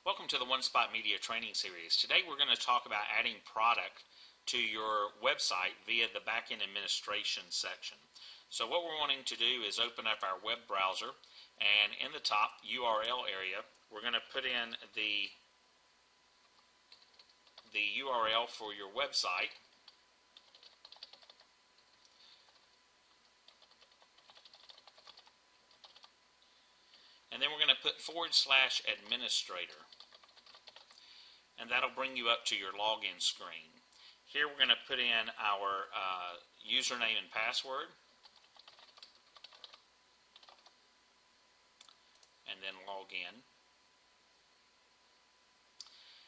Welcome to the One Spot Media Training Series. Today we're going to talk about adding product to your website via the backend administration section. So what we're wanting to do is open up our web browser, and in the top URL area we're going to put in the URL for your website. And then we're going to put /administrator. And that'll bring you up to your login screen. Here we're going to put in our username and password. And then log in.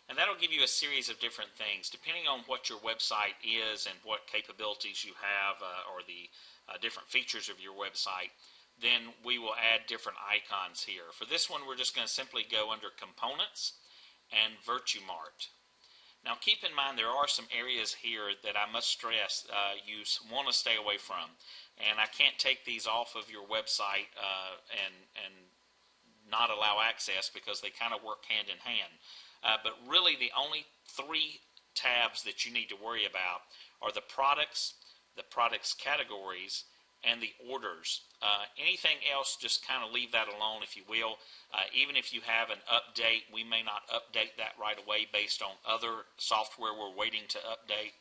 And that'll give you a series of different things. Depending on what your website is and what capabilities you have or the different features of your website, then we will add different icons here. For this one, we're just going to simply go under Components and Virtumart. Now keep in mind there are some areas here that I must stress you want to stay away from. And I can't take these off of your website and not allow access because they kind of work hand in hand. But really the only three tabs that you need to worry about are the products categories, and the orders. Anything else, just kind of leave that alone, if you will. Even if you have an update, we may not update that right away based on other software we're waiting to update.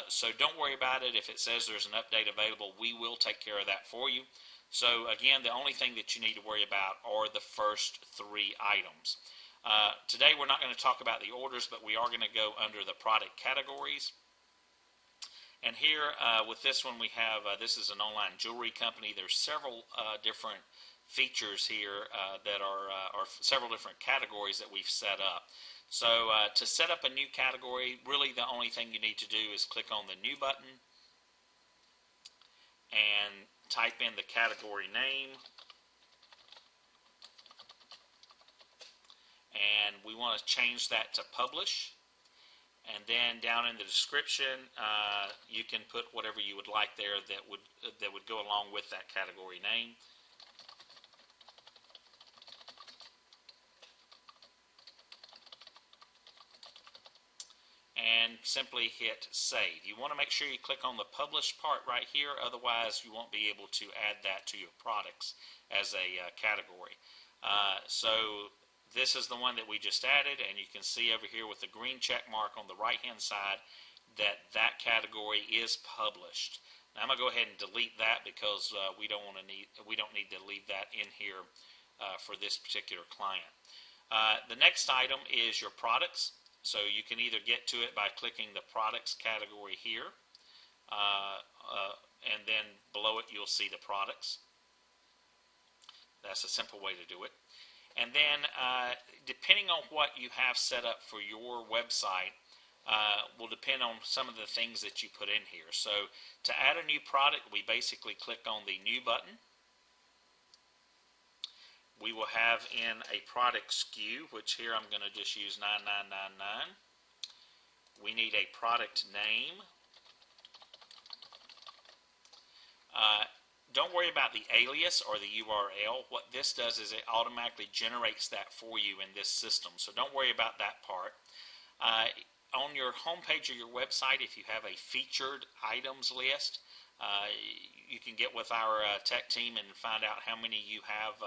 So don't worry about it. If it says there's an update available, we will take care of that for you. So again, the only thing that you need to worry about are the first three items. Today we're not going to talk about the orders, but we are going to go under the product categories. And here with this one we have, this is an online jewelry company. There's several different features here that are several different categories that we've set up. So to set up a new category, really the only thing you need to do is click on the New button and type in the category name. And we want to change that to Publish. And then down in the description, you can put whatever you would like there that would go along with that category name. And simply hit Save. You want to make sure you click on the Publish part right here, otherwise you won't be able to add that to your products as a category. So this is the one that we just added, and you can see over here with the green check mark on the right hand side that category is published. Now I'm going to go ahead and delete that because we don't need to leave that in here for this particular client. The next item is your products. So you can either get to it by clicking the products category here, and then below it you'll see the products. That's a simple way to do it. And then depending on what you have set up for your website will depend on some of the things that you put in here. So to add a new product, we basically click on the New button. We will have in a product SKU, which here I'm going to just use 9999. We need a product name. Don't worry about the alias or the URL. What this does is it automatically generates that for you in this system. So don't worry about that part. On your home page of your website, if you have a featured items list, you can get with our tech team and find out how many you have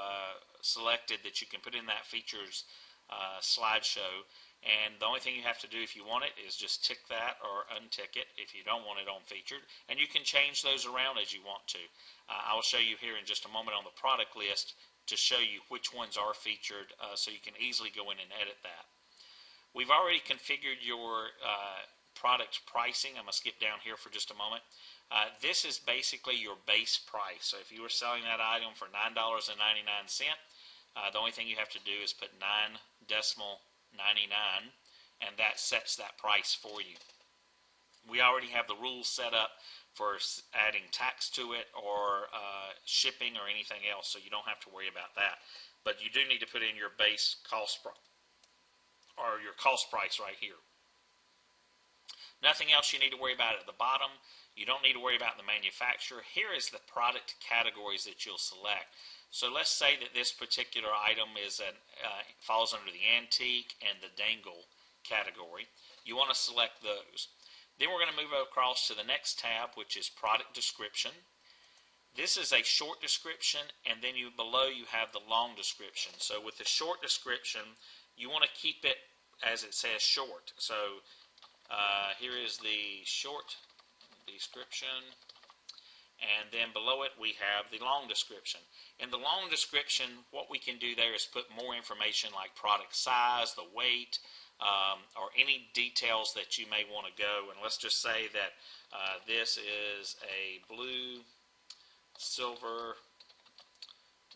selected that you can put in that features slideshow. And the only thing you have to do if you want it is just tick that or untick it if you don't want it on featured. And you can change those around as you want to. I will show you here in just a moment on the product list to show you which ones are featured so you can easily go in and edit that. We've already configured your product pricing. I'm going to skip down here for just a moment. This is basically your base price. So if you were selling that item for $9.99, the only thing you have to do is put 9.99, and that sets that price for you. We already have the rules set up for adding tax to it or shipping or anything else, so you don't have to worry about that. But you do need to put in your base cost or your cost price right here. Nothing else you need to worry about at the bottom. You don't need to worry about the manufacturer. Here is the product categories that you'll select. So let's say that this particular item is falls under the antique and the dangle category. You want to select those. Then we're going to move across to the next tab, which is product description. This is a short description, and then below you have the long description. So with the short description, you want to keep it as it says short. So here is the short description, and then below it we have the long description. In the long description, what we can do there is put more information like product size, the weight, or any details that you may want to go. And let's just say that this is a blue silver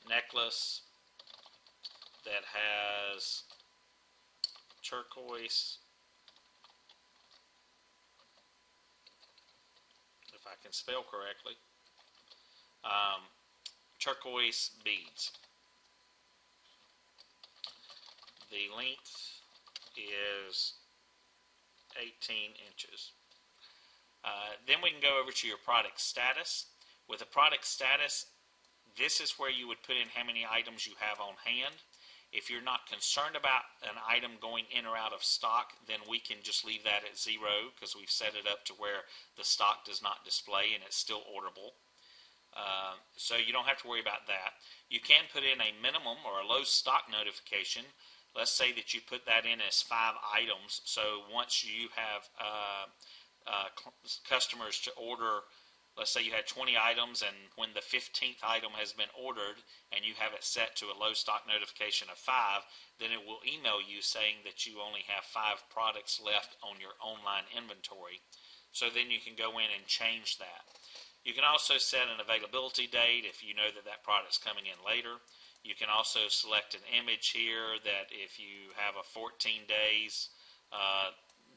necklace that has turquoise, if I can spell correctly, turquoise beads. The length is 18 inches. Then we can go over to your product status. With the product status, this is where you would put in how many items you have on hand. If you're not concerned about an item going in or out of stock, then we can just leave that at 0 because we've set it up to where the stock does not display and it's still orderable. So you don't have to worry about that. You can put in a minimum or a low stock notification. Let's say that you put that in as 5 items. So once you have customers to order, let's say you had 20 items, and when the 15th item has been ordered and you have it set to a low stock notification of 5, then it will email you saying that you only have 5 products left on your online inventory. So then you can go in and change that. You can also set an availability date if you know that that product's coming in later. You can also select an image here that if you have a 14 days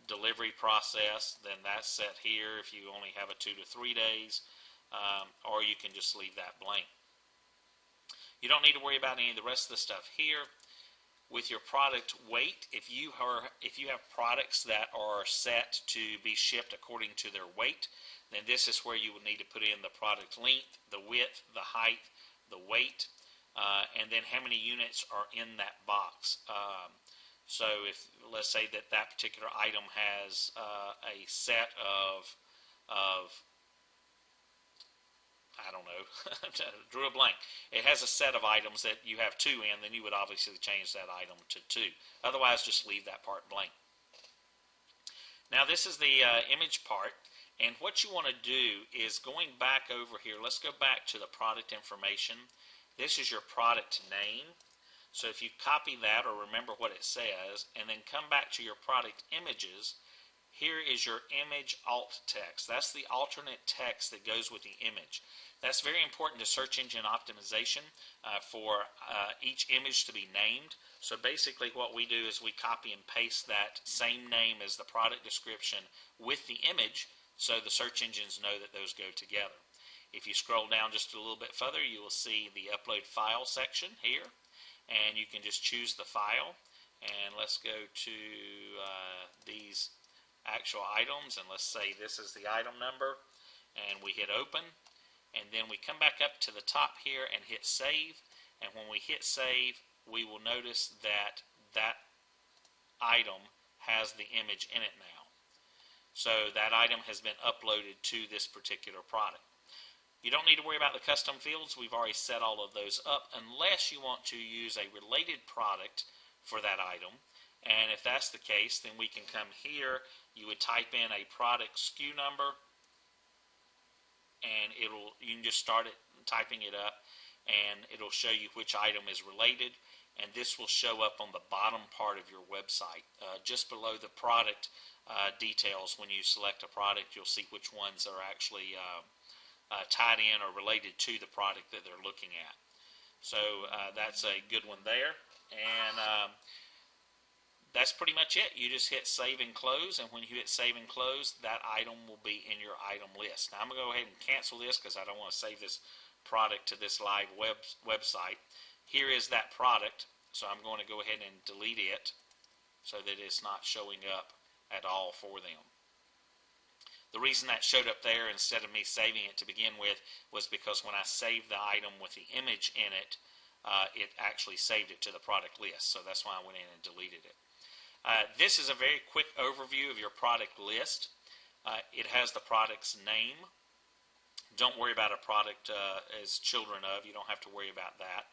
delivery process, then that's set here if you only have a 2 to 3 days, or you can just leave that blank. You don't need to worry about any of the rest of the stuff here. With your product weight, if you have products that are set to be shipped according to their weight, then this is where you will need to put in the product length, the width, the height, the weight, and then how many units are in that box. So if, let's say that that particular item has a set of I don't know, drew a blank. It has a set of items that you have 2 in, then you would obviously change that item to 2. Otherwise, just leave that part blank. Now this is the image part, and what you want to do is going back over here, let's go back to the product information. This is your product name. So if you copy that or remember what it says, and then come back to your product images, here is your image alt text. That's the alternate text that goes with the image. That's very important to search engine optimization for each image to be named. So basically what we do is we copy and paste that same name as the product description with the image so the search engines know that those go together. If you scroll down just a little bit further, you will see the upload file section here, and you can just choose the file. And let's go to these actual items, and let's say this is the item number, and we hit open, and then we come back up to the top here and hit save. And when we hit save, we will notice that that item has the image in it now. So that item has been uploaded to this particular product. You don't need to worry about the custom fields. We've already set all of those up unless you want to use a related product for that item. And if that's the case, then we can come here. You would type in a product SKU number, and you can just start it typing it up, and it'll show you which item is related. And this will show up on the bottom part of your website, just below the product details. When you select a product, you'll see which ones are actually tied in or related to the product that they're looking at. So that's a good one there. And that's pretty much it. You just hit save and close, and when you hit save and close, that item will be in your item list. Now I'm going to go ahead and cancel this because I don't want to save this product to this live website. Here is that product, so I'm going to go ahead and delete it so that it's not showing up at all for them. The reason that showed up there instead of me saving it to begin with was because when I saved the item with the image in it, it actually saved it to the product list. So that's why I went in and deleted it. This is a very quick overview of your product list. It has the product's name. Don't worry about a product as children of. You don't have to worry about that.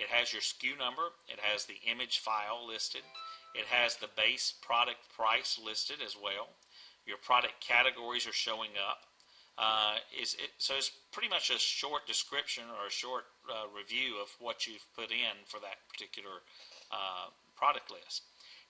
It has your SKU number. It has the image file listed. It has the base product price listed as well. Your product categories are showing up. So it's pretty much a short description or a short review of what you've put in for that particular product list.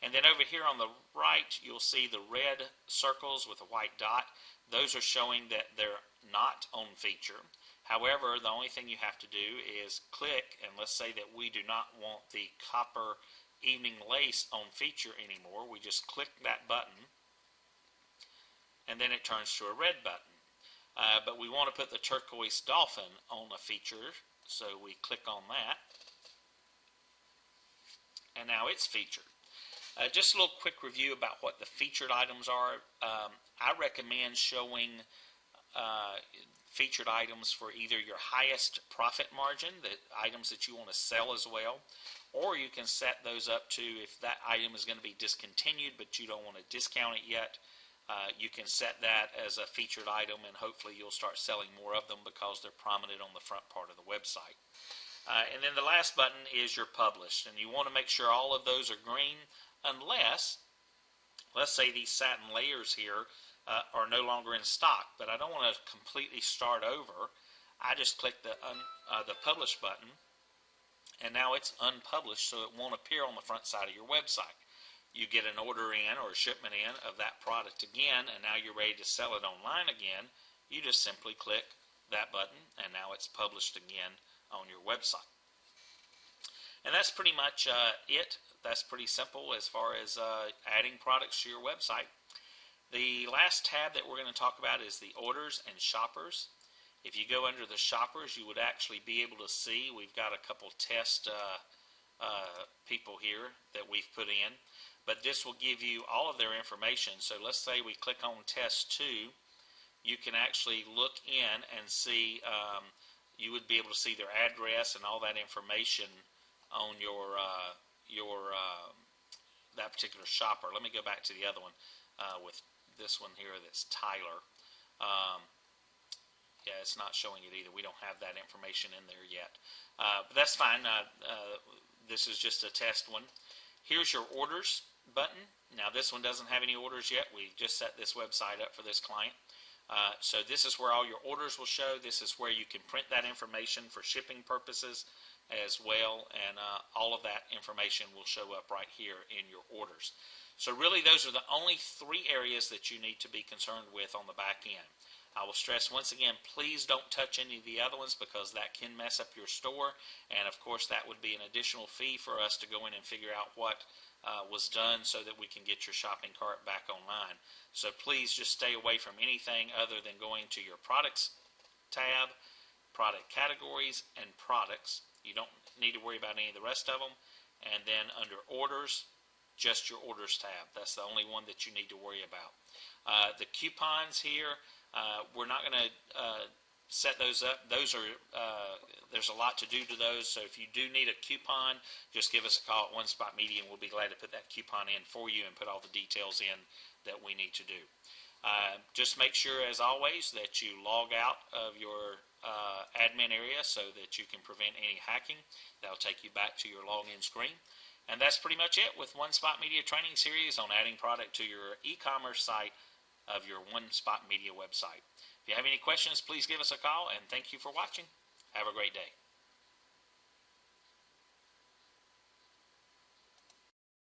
And then over here on the right, you'll see the red circles with a white dot. Those are showing that they're not on feature. However, the only thing you have to do is click, and let's say that we do not want the copper evening lace on feature anymore. We just click that button, and then it turns to a red button. But we want to put the turquoise dolphin on a feature, so we click on that, and now it's featured. Just a little quick review about what the featured items are. I recommend showing featured items for either your highest profit margin, the items that you want to sell as well, or you can set those up to, if that item is going to be discontinued but you don't want to discount it yet, you can set that as a featured item, and hopefully you'll start selling more of them because they're prominent on the front part of the website. And then the last button is your published, and you want to make sure all of those are green, unless, let's say these satin layers here are no longer in stock, but I don't want to completely start over. I just click the publish button, and now it's unpublished, so it won't appear on the front side of your website. You get an order in or a shipment in of that product again, and now you're ready to sell it online again. You just simply click that button, and now it's published again on your website. And that's pretty much it. That's pretty simple as far as adding products to your website. The last tab that we're going to talk about is the orders and shoppers. If you go under the shoppers, you would actually be able to see we've got a couple test people here that we've put in, but this will give you all of their information. So let's say we click on test 2, you can actually look in and see, you would be able to see their address and all that information on your that particular shopper. Let me go back to the other one with this one here that's Tyler. Yeah, it's not showing it either. We don't have that information in there yet. But that's fine. This is just a test one. Here's your orders button. Now this one doesn't have any orders yet. We just set this website up for this client. So this is where all your orders will show. This is where you can print that information for shipping purposes as well, and all of that information will show up right here in your orders. So really those are the only 3 areas that you need to be concerned with on the back end. I will stress once again, please don't touch any of the other ones because that can mess up your store, and of course that would be an additional fee for us to go in and figure out what was done so that we can get your shopping cart back online. So please just stay away from anything other than going to your products tab, product categories, and products. You don't need to worry about any of the rest of them. And then under orders, just your orders tab. That's the only one that you need to worry about. The coupons here, we're not going to set those up. Those are there's a lot to do to those, so if you do need a coupon, just give us a call at One Spot Media, and we'll be glad to put that coupon in for you and put all the details in that we need to do. Just make sure, as always, that you log out of your admin area so that you can prevent any hacking. That'll take you back to your login screen. And that's pretty much it with One Spot Media training series on adding product to your e-commerce site of your One Spot Media website. If you have any questions, please give us a call, and thank you for watching. Have a great day.